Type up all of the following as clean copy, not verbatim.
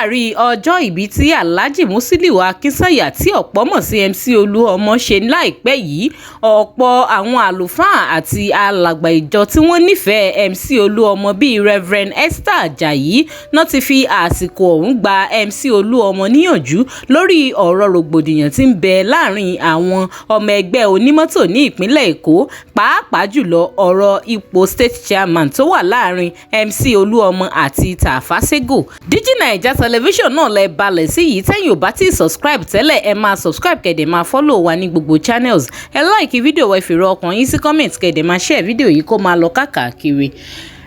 látàrí ọjọ́ ìbí tí Alhaji Musiliu Akinsanya tí ọ̀pọ̀ mọ̀ sí MC Oluomo ṣe láìpẹ́ yìí, ọ̀pọ̀ àwọn àlùfáà àti alàgbà ìjọ tí wọ́n nífẹ̀ẹ́ MC Oluomo bíi Reverend Esther Ajayi náà ti fi àsìkò ọ̀hún gba MC Oluomo níyànjú lórí ọ̀rọ̀ rògbòdìyàn tí ń bẹ láàrin àwọn ọmọ ẹgbẹ́ onímọ́tò ní ìpínlẹ̀ Èkó, pàápàá jùlọ ọ̀rọ̀ ipò state chairman tó wà láàrin MC Oluomo àti Tafa Sego. DigiNaija television náà lẹ balẹ̀ sí yìí, tẹ́yìn ò bá ti subscribe tẹ́lẹ̀ ẹ máa subscribe kẹ̀dẹ̀ máa follow wa ní gbogbo channels. Ẹ like fídíò wa, ìfèrè ọkàn yín sí comment kẹ̀dẹ̀ máa share fídíò yìí kó máa lọ káàkiri.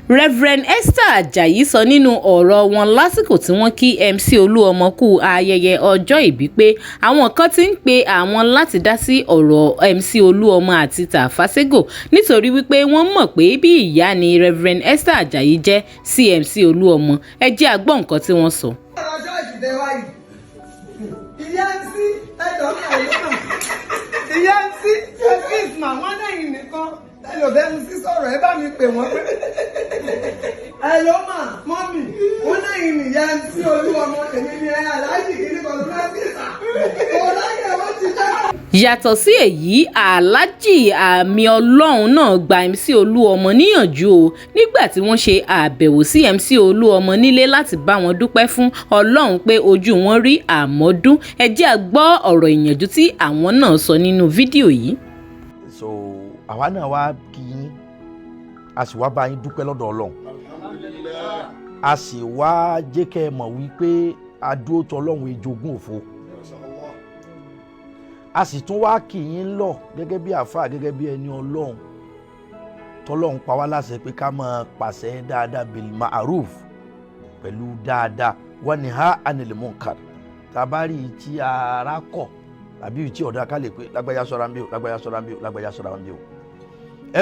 Reverend Esther Ajayi sọ nínú ọ̀rọ̀ wọn lásìkò tí wọ́n kí MC Oluomo kú ayẹyẹ ọjọ́ ìbí pé àwọn kan ti ń pe àwọn láti dá sí ọ̀rọ̀ MC Oluomo àti Tafa Sego nítorí wípé wọ́n mọ̀ pé bí ìyá ni Reverend Esther Ajayi jẹ́ sí MC Oluomo. Ẹ jẹ́ a gbọ́ nǹkan tí wọ́n sọ. Bẹ́ẹ̀ni sí sọ̀rọ̀ ẹ bá mi pè wọ́n pé ẹ̀lọ́ mà mọ́mì wọ́n lẹ́yìn nìyá MC Oluomo èmi ni ẹ aláàjì kìíní kan ló fẹ́ sí ìsà ọ̀láyà wọ́n ti dá. Yàtọ̀ sí èyí, Alhaji àmì Ọlọ́run náà gba MC Oluomo níyànjú o nígbà tí wọ́n ṣe àbẹ̀wò sí MC Oluomo nílé láti bá wọn dúpẹ́ fún Ọlọ́run pé ojú wọn rí àmọ́dún. Ẹ jẹ́ a gbọ́ ọ̀rọ̀ ìyànjú tí àwọn náà sọ nínú fídíò yìí. Àwa náà wá kí yín, a sì wá bá yín dúpẹ́ lọ́dọ̀ Ọlọ́run, a sì wá jẹ́ kẹ́ ẹ mọ̀ wípé adúró tọ Ọlọ́run ìjogún òfo, a sì tún wá kí yín lọ gẹ́gẹ́ bí àfáà, gẹ́gẹ́ bí ẹni Ọlọ́run tọ́lọ́run pa wá láṣẹ pé ká máa pàṣẹ dáadáa bil ma'ruf pẹ̀lú dáadáa wa niha anil munkar. Tá a bá rí i tí ara kọ̀ tàbí tí ọ̀dà ká lè pé lágbájá sọ́ra ń bí o, lágbájá sọ́ra ń bí o, lágbájá sọ́ra ń bí o.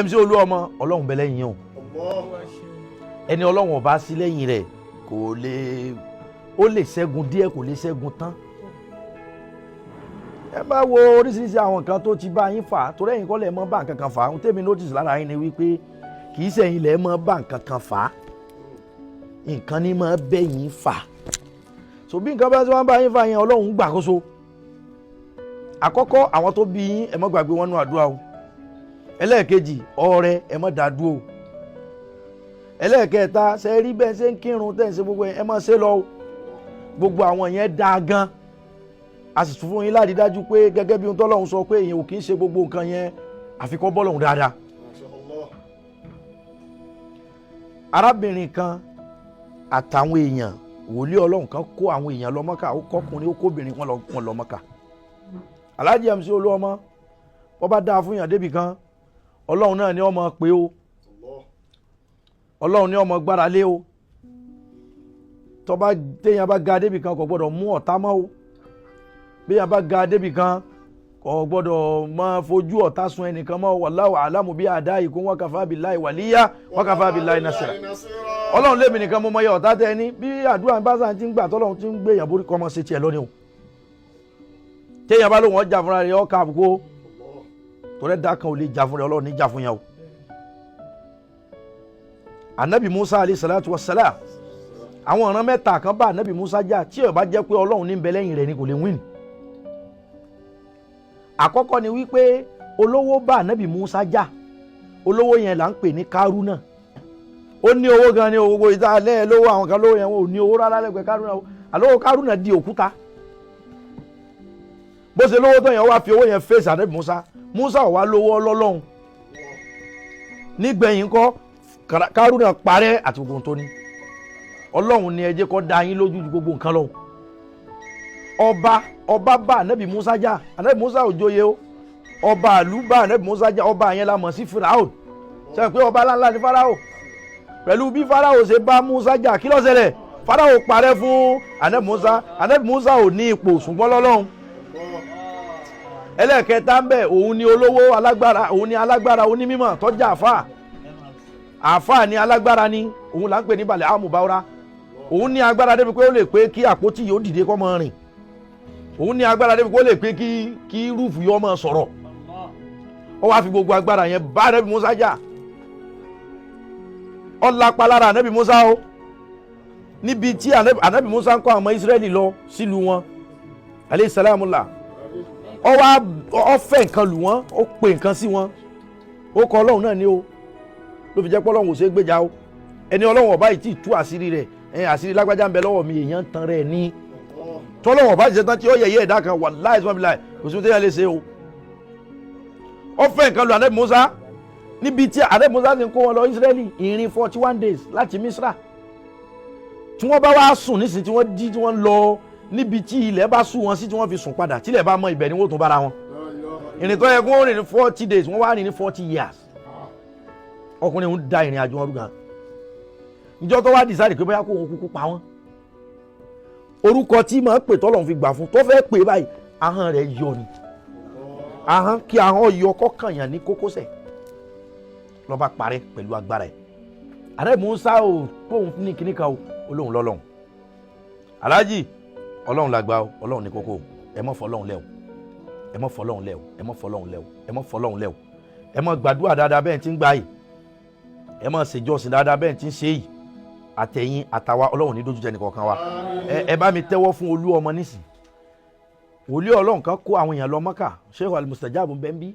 MC Oluomo Ọlọ́run bẹ lẹ́yìn o, ẹni Ọlọ́run ọba sí lẹ́yìn rẹ̀ kò lè, ó lè ṣẹ́gun díẹ̀ kò lè ṣẹ́gun tán. Ẹ bá wo oríṣiríṣi àwọn nǹkan tó ti bá yín fà á, torí ẹ̀yin kọ́ lẹ̀ mọ́ bá nǹkan kan fà á. Ohun tèmi notice lára yín ni wípé kì í ṣẹ̀yin lẹ̀ mọ́ bá nǹkan kan fà á, nǹkan ní mọ́ bẹ́yìn fà. So bí nǹkan bá ti wọ́n bá yín fà yẹn Ọlọ́run gbàkóso. Àkọ́kọ́ àwọn tó bí yín ẹ má gbàgbé wọn nú àdúrà o. Ẹlẹ́ẹ̀kejì ọrẹ ẹ má dá dúró o. Ẹlẹ́ẹ̀kẹta ṣe rí bẹ́ẹ̀ ṣe ń kírun tẹ́ ń ṣe gbogbo ẹ má ṣe lọ o. Gbogbo àwọn yẹn dáa gan. A sì tún fún yín láti dájú pé gẹ́gẹ́ bí ohun tọ́lọ́run sọ pé èèyàn ò kì í ṣe gbogbo nǹkan yẹn àfikọ́ bọ́lọ́run dáadáa. Arábìnrin kan àtàwọn èèyàn wòlíì Ọlọ́run kan kó àwọn èèyàn lọ Mọ́kà, ó kọ́kùnrin ó kóbìnrin wọn lọ Mọ́kà. Alhaji MC Oluomo wọ́n bá dáa fún yàn débì kan, Ọlọ́run náà ni ó mọ̀ pé o, Ọlọ́run ni ó mọ̀ gbára lé o. Tó bá téèyàn bá ga débì kan kò gbọ́dọ̀ mú ọ̀tá mọ́ o, bí yàn bá ga débì kan kò gbọ́dọ̀ máa fojú ọ̀tá sun ẹnìkan mọ́. Wallahu a'lamu bí a'da'ikum wa kafa billahi waliyya wa kafa billahi nasira. Ọlọ́run lèmi nìkan mo mọ iye ọ̀tá tẹ́ ní, bí àdúrà bá sàn ti ń gbà tọ́lọ́run ti ń gbé yàn borí kọ́ mọ́ ṣe tiẹ̀ lónìí o. Téèyàn bá lóun ọjà fúnra rẹ̀ ọkà àbùkù torí ẹ̀dá kan ò lè jà fún rẹ̀, Ọlọ́run ní jà fún yẹn o. Anabi Musa alayhi salatu wa salam, àwọn ọ̀ràn mẹ́ta kan bá Anabi Musa jà tí ó bá jẹ́ pé Ọlọ́run ní ń bẹ lẹ́yìn rẹ̀ ni kò lè win. Àkọ́kọ́ ni wípé olówó bá Anabi Musa jà, olówó yẹn là ń pè ní Kárúnà. Ó ní owó gan ni owó ìdálẹ́ lówó, àwọn kan lówó yẹn wọn ò ní owó rárá lẹ́gbẹ̀ẹ́ Kárúnà. Àlówó Kárúnà di òkúta. Bó ṣe lówó tán yẹn wá fi owó yẹn fèsì Anabi Musa, Musa ò wá lówó Ọlọ́run. Nígbẹ̀yìn kọ́ Kárúnà parẹ́ àti gbogbo tó ní. Ọlọ́run ni ẹ jẹ́ kó dá yín lójú ju gbogbo nǹkan lọ. Ọba bá Anabi Musa jà, Anabi Musa ò joyè o. Ọba ìlú bá Anabi Musa jà, ọba yẹn la mọ̀ sí Firaun. Ṣé pé ọba ńlá ni Fáráò? Pẹ̀lú bí Fáráò ṣe bá Musa jà, kí ló ṣẹlẹ̀? Fáráò parẹ́ fún Anabi Musa. Anabi Musa ò ní ipò ṣùgbọ́n lọ́lọ́run. Ẹlẹ́ẹ̀kẹta ń bẹ òun ni olówó alágbára, òun ni alágbára onímímọ̀ tó jẹ́ àfáà. Àfáà ni alágbára ni òun là ń pè ní balẹ̀ àmúbáwọ́rá. Òun ní agbára débi pé ó lè pé kí àpótí yóò dìde kó máa rìn. Òun ní agbára débi pé ó lè pé kí rúùfù yóò máa sọ̀rọ̀. Ó wá fi gbogbo agbára yẹn bá Ànábì Musa jà. Ó lápá lára Ànábì Musa o. níbi tí anabi Musa ń kọ́ àwọn Israẹli lọ sílùú wọn alayhi salamullah ó fẹ́ nǹkan lù wọ́n ó pè nǹkan sí wọn ó kọ Ọlọ́run náà ní o ló fi jẹ́ pé Ọlọ́run ò ṣe é gbéjà o ẹni Ọlọ́run ọba yìí tí tú àṣírí rẹ̀ àṣírí lágbájá ń bẹ lọ́wọ́ mi èèyàn ń tan rẹ̀ ní tọ́lọ́wọ̀n ọba ṣe tán tí ó yẹ̀yẹ́ ẹ̀dá kan wallahi ismaila kò sí téèyàn lè ṣe o ó fẹ́ nǹkan lù anabi Musa níbi tí anabi Musa ti ń kó wọn lọ Israẹli ìrìn 41 days láti Misra tí wọ́n bá wá sùn nísìnyí tí wọ́n jí tí wọ́n lọ níbi tí ilẹ̀ bá sùn wọn sí tí wọ́n fi sùn padà tílẹ̀ bá mọ ibẹ̀ ni wọ́n tún bára wọn ìrìn tó yẹ kó rìn ní 40 days wọ́n wá rìn ní 40 years ọkùnrin ń da ìrìn àjò wọn rú gan ìjọ tó wá decide pé bóyá kó wọn kúkú pa wọn orúkọ tí màá pè tọ́lọ́run fi gbà fún tó fẹ́ pè báyìí ahọ́n rẹ̀ yọ ni ahọ́n kí ahọ́n yọ kọ́kànyàn ní kókósẹ̀ lọ́ba parẹ́ pẹ̀lú agbára ẹ̀ ààrẹ Musa ò tóun ní kíní kan o olóhùn lọ́lọ́hùn aláàjì Ọlọ́run làgbà o Ọlọ́run ní kókó ẹ mọ́ fọlọ́hùn lẹ́ o ẹ mọ́ fọlọ́hùn lẹ́ o ẹ mọ́ fọlọ́hùn lẹ́ o ẹ mọ́ fọlọ́hùn lẹ́ o ẹ mọ́ gbàdúrà dáadáa bẹ́ẹ̀ tí ń gbà yìí ẹ mọ́ ṣèjọsìn dáadáa bẹ́ẹ̀ tí ń ṣe yìí àtẹ̀yìn àtàwa Ọlọ́run ní dójútì ẹnìkọ̀ọ̀kan wa ẹ bá mi tẹ́wọ́ fún Olúọmọ nísìn wòlíì Ọlọ́run kan kó àwọn èèyàn lọ Mọ́kà Sheikh al-Mustajabu bẹ́ńbí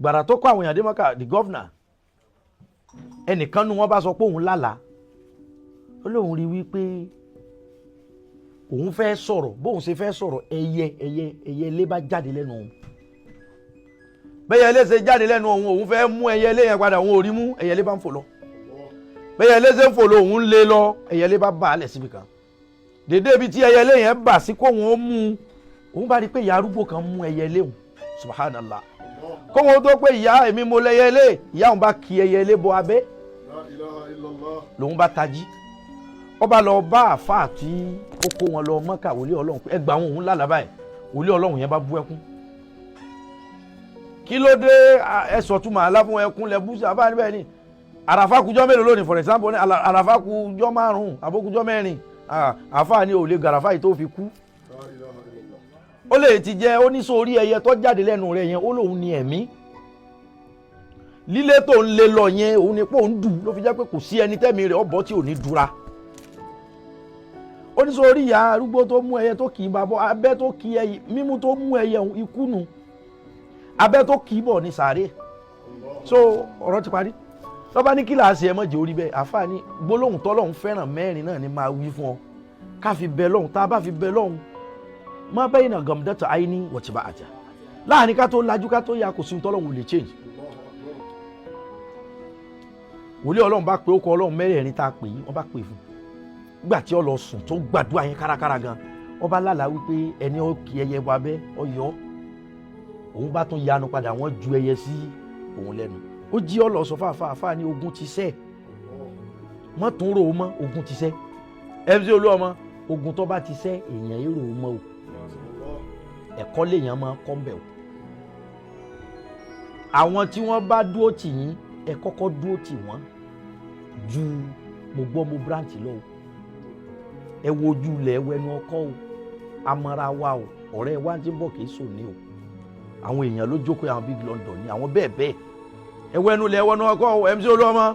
gbàrà tó kó àwọn èèyàn dé Mọ́kà the governor ẹnìkan nu wọn bá sọ pé òun lálàá ó lóun rí wípé òun fẹ́ sọ̀rọ̀ bóun ṣe fẹ́ sọ̀rọ̀ ẹyẹ ilé bá jáde lẹ́nu òun bẹ́ẹ̀ ilé ṣe jáde lẹ́nu òun fẹ́ mú ẹyẹ ilé yẹn padà òun ò rí mú ẹyẹ ilé bá ń fò lọ bẹ́ẹ̀ ilé ṣe ń fò lọ òun ń lé lọ ẹyẹ ilé bá bá a lẹ̀ síbi kan dédé ibi tí ẹyẹ ilé yẹn bà sí kó wọn mú òun bá rí pé ìyá arúgbó kan mú ẹyẹ ilé òun subhanallah kó wọn tó pé ìyá èmi mo lẹ́yẹ ilé ìyá òun bá kì ẹyẹ ilé bọ abẹ́ lòun bá tají ó bá lọ bá àfáà tí ó kó wọn lọ Mọ́kà wòlíì Ọlọ́run pé ẹgbàá wọn òun lálàá báyìí wòlíì Ọlọ́run yẹn bá bú ẹkún kí ló dé ẹsọ túmọ̀ aláfún ẹkún lẹ bú sí àbá níbẹ̀ ni àràfà kújọ́ mélòó lónìí for example ní àràfà kújọ́ 5 àbókújọ́ 4 àfáà ni ò lè gàràfà yìí tó fi kú ó lè ti jẹ́ oníṣòrí ẹyẹ tó jáde lẹ́nu rẹ̀ yẹn ó lóun ní ẹ̀mí lílé tó ń lé lọ yẹn òun ni pé òun dù ló fi jẹ́ pé kò sí ẹni tẹ́mi rẹ̀ ọ̀bọ tí ò ní dúra oníṣòrí ìyá arúgbó tó mú ẹyẹ tó kì í bá bọ́ abẹ́ tó kì í ẹyẹ mímú tó mú ẹyẹ ikú nù abẹ́ tó kì í bọ̀ ní sàárè so ọ̀rọ̀ ti parí lọ́ba ní kíláàsì ẹ̀ mọ̀jẹ̀ orí bẹ́ẹ̀ àfáà ní gbólóhùn tọ́lọ́hún fẹ́ràn mẹ́rin náà ni máa wí fún ọ ká fi bẹ lọ́hùn tá a bá fi bẹ lọ́hùn má bẹ́ẹ̀ náà gàmùdẹ́tà àìní wọ̀tí bá àjà láàrin ká tó lajú ká tó ya kò sí tọ́lọ́hún lè change wòlíì Ọlọ́run bá pé ó kọ Ọlọ́run mẹ́rẹ̀ẹ̀rin tá a pè yí wọ́n bá pè fún nígbà tí ó lọ sùn tó gbàdúrà yẹn kárakára gan wọ́n bá lálàá wípé ẹni ó kì ẹyẹ bọ abẹ́ ọyọ́ òun bá tún yanu padà wọ́n ju ẹyẹ sí òun lẹ́nu ó jí ọ lọ sọ fáfáfá ní ogun ti sẹ́ mọ́ tún rò ó mọ́ ogun ti sẹ́ MC Oluomo ogun tó bá ti sẹ́ èèyàn èrò ó mọ́ o ẹ̀kọ́ lèèyàn máa kọ́ mbẹ̀ o àwọn tí wọ́n bá dúró tì yín ẹ kọ́kọ́ dúró tì wọ́n ju mo gbọ́ mo branch lọ o ẹ wojú ilẹ̀ ẹwẹ́nu ọkọ́ o amara wa o ọ̀rẹ́ wa ti bọ̀ kì í sò ní o àwọn èèyàn ló jókòó àwọn big London ní àwọn bẹ́ẹ̀ bẹ́ẹ̀ ẹwẹ́nu ilẹ̀ ẹwẹ́nu ọkọ́ o MC Oluomo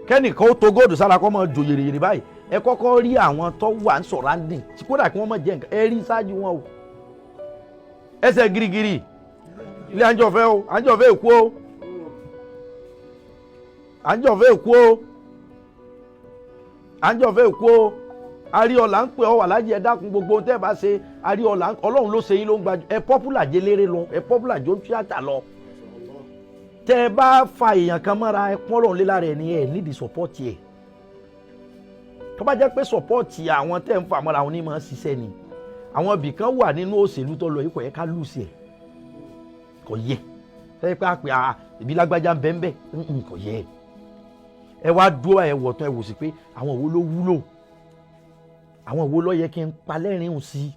kẹ́nìkan ó to góòdù sára kọ́ mọ́ jò yèrèyèrè báyìí ẹ kọ́kọ́ rí àwọn tó wà ń surrounding tí kódà kí wọ́n mọ̀ jẹ́ nǹkan ẹ rí ṣáájú wọn o ẹsẹ̀ girigiri ilé àjọfẹ́ o àjọfẹ́ èkó o àjọfẹ́ èkó o àjọfẹ́ èkó o àríọ̀là ń pè ọ́ wà lájẹ́ ẹ dákun gbogbo tẹ́ ẹ bá ṣe àríọ̀là Ọlọ́run ló ṣe yín ló ń gbajú ẹ pọ́pùlà jẹ́ léré lọ ẹ pọ́pùlà jó tíátà lọ tẹ́ ẹ bá fa èèyàn kan mọ́ra ẹ pọ́n lọ́run lé lára ẹ ní ẹ nídìí sọ́pọ́ọ̀tì ẹ̀ tó bá jẹ́ pé sọ́pọ́ọ̀tì àwọn tẹ́ ń fa mọ́ra àwọn onímọ̀ ṣiṣẹ́ ni àwọn ibì kan wà nínú òṣèlú tó lọ yìí kò yẹ ká lùsì ẹ̀ kò yẹ tẹ́ pé àpè ìbí lágbájá ń bẹ́ẹ̀ bẹ́ẹ̀ kò yẹ ẹ wá dúró ẹ wọ̀ tán ẹ wò sí pé àwọn wo ló wúlò àwọn wo ló yẹ kí n palẹ́rìn ún sí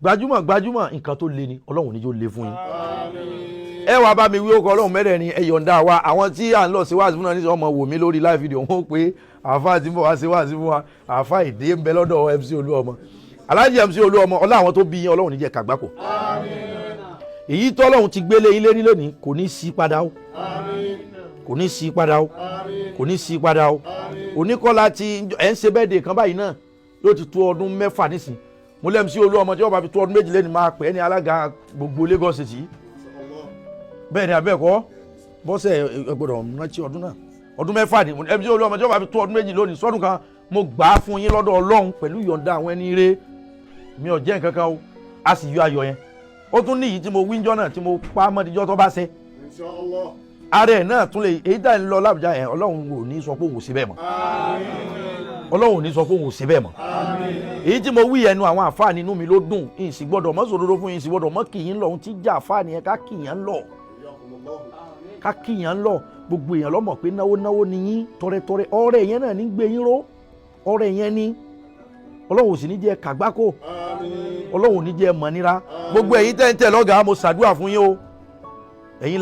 gbajúmọ̀ nǹkan tó le ni Ọlọ́run níjó le fún yín ẹ wá bá mi wí ó kọ Ọlọ́run mẹ́rẹ̀ẹ̀rin ẹ yọ̀ǹda wa àwọn tí à ń lọ sí wáàsí fún náà ní ọmọ wò mí lórí live video wọn pé àáfàá tí ń bọ̀ wá sí wáàsí fún wa àáfàá ìdè ń bẹ lọ́dọ̀ MC Oluomo aláàjì MC Oluomo ọlá àwọn tó bí yín Ọlọ́run níjẹ́ kàgbákò èyí tó Ọlọ́run ti gbélé yín lérí lónìí kò ní sí padà o kò ní sí padà o kò ní sí padà o oníkọ́lá ti ẹ̀ ń ṣe bẹ́ẹ̀dẹ̀ kan báyìí náà yóò ti tó ọdún 6 nísìn mo lẹ́mu sí Olúọmọ tí wọ́n bá fi tó ọdún 2 lẹ́nu máa pẹ́ ní alága gbogbo Lagos City bẹ́ẹ̀ ni abẹ́ẹ̀kọ́ bọ́sẹ̀ gbọ́dọ̀ rántí ọdún náà ọdún 6 ni MC Olúọmọ tí wọ́n bá fi tó ọdún 2 lónìí sọ́dún kan mo gbà á fún yín lọ́dọ̀ Ọlọ́run pẹ̀lú ìyọ̀ǹda àwọn ẹni ire mi ò jẹ́ nǹkan kan o a sì yọ ayọ̀ yẹn ó tún ní èyí tí mo wíńjọ́ náà tí mo pa mọ́díjọ́ tó bá ṣe ara ẹ̀ náà tún lè èyí tá ẹ̀ ń lọ lábùjá yẹn Ọlọ́run ò ní sọ pé òun ò sí bẹ́ẹ̀ mọ́ Ọlọ́run ò ní sọ pé òun ò sí bẹ́ẹ̀ mọ́ èyí tí mo wí ẹnu àwọn àfáà nínú mi ló dùn ìsì gbọ́dọ̀ mọ́ sòdodo fún ìsì gbọ́dọ̀ mọ́ kìyìn lọ ohun tí jà àfáà nìyẹn ká kìyàn lọ ká kìyàn lọ gbogbo èèyàn lọ́mọ̀ pé náwó ni yín tọrẹtọrẹ ọrẹ yẹn náà ní gbé yín ró ọrẹ yẹn ní Ọlọ́run ò sì ní jẹ́ kàgbákò Ọlọ́run ò ní jẹ́ mọ̀nira gbogbo ẹ̀yin tẹ́ lọ́gàá mo ṣàdúrà fún yín o ẹ̀yin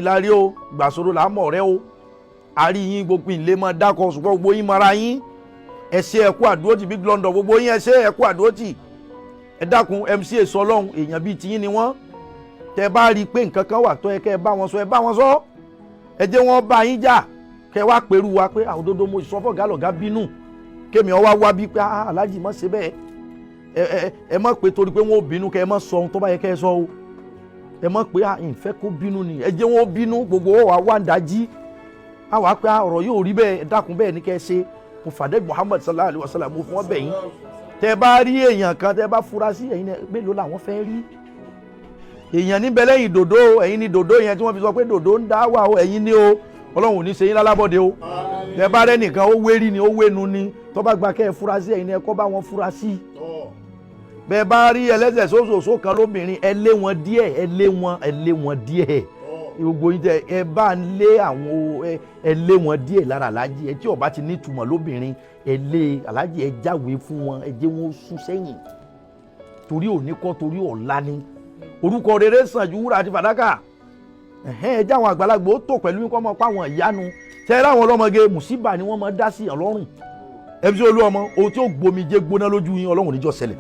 la rí o gbàsoro là á mọ̀ rẹ́ o àrí yín gbogbo ìlé mọ́ dákọ̀ ṣùgbọ́n gbogbo yín mara yín ẹ̀ṣẹ́ ẹ̀kú àdúrótì Big London gbogbo yín ẹ̀ṣẹ́ ẹ̀kú àdúrótì ẹ dákun MC èso Ọlọ́run èèyàn bíi tiyín ni wọ́n tẹ́ bá rí i pé nǹkan kan wà tó yẹ kẹ́ ẹ bá wọn sọ ẹ bá wọn sọ ẹ jẹ́ wọ́n bá yín jà kẹ́ wá pẹ̀lú wa pé àwọn òdodo mo sọ fọ́gá lọ̀gá bínú kémi ọ wá bí pé aláàjì má ṣe bẹ́ẹ̀ ẹ má pé torí pé wọ́n bínú kẹ́ ẹ má sọ ohun tó bá yẹ kẹ́ ẹ sọ o ẹ má pé ìfẹ́ kó bínú ni ẹ jẹ́ wọ́n bínú gbogbo wa wá ń dájí àwa pé ọ̀rọ̀ yóò rí bẹ́ẹ̀ ẹ dákun bẹ́ẹ̀ ní kẹ́ ẹ ṣe mo fàdé Muhammad sallallahu alayhi wa sallam mo fún ọ bẹ́ẹ̀ yín tẹ́ bá rí èèyàn kan tẹ́ bá fura sí ẹ̀yin mélòó làwọn fẹ́ rí èèyàn níbẹ̀ lẹ́yìn dòdó ẹ̀yin ni dòdó yẹn tí wọ́n fi sọ pé dòdó ń dá wà o ẹ̀yin ni o Ọlọ́run ò ní ṣe yín lálábọ̀dé o tẹ́ bá rẹ́ nìkan ó wérí ni ó wénu ni tó bá gba kẹ́ ẹ fura sí ẹ̀yin ni ẹ kọ́ bá wọn fura sí bẹ́ẹ̀ bá rí ẹlẹ́sẹ̀ sóṣooṣo kan lóbìnrin ẹ lé wọn díẹ̀ gbogbo yín tẹ ẹ bá ń lé àwọn ẹ lé wọn díẹ̀ lára aláàjì ẹ tí ó bá ti nítumọ̀ lóbìnrin ẹ lé aláàjì ẹ jáwèé fún wọn ẹ jẹ́ wọn sún sẹ́yìn torí òní kọ́ torí ọ̀la ni orúkọ rere sàn ju wúrà àti fàdákà ẹ jẹ́ àwọn àgbàlagbà ó tò pẹ̀lú kọ́ mọ́ pa àwọn ìyanu tẹ́ ẹ láwọn ọlọ́mọge mùsíbà ni wọ́n máa dá sí ọlọ́run MC Olúọmọ ohun tí ó gbomijé gbóná lójú yín Ọlọ́run níjọ́ ṣẹlẹ̀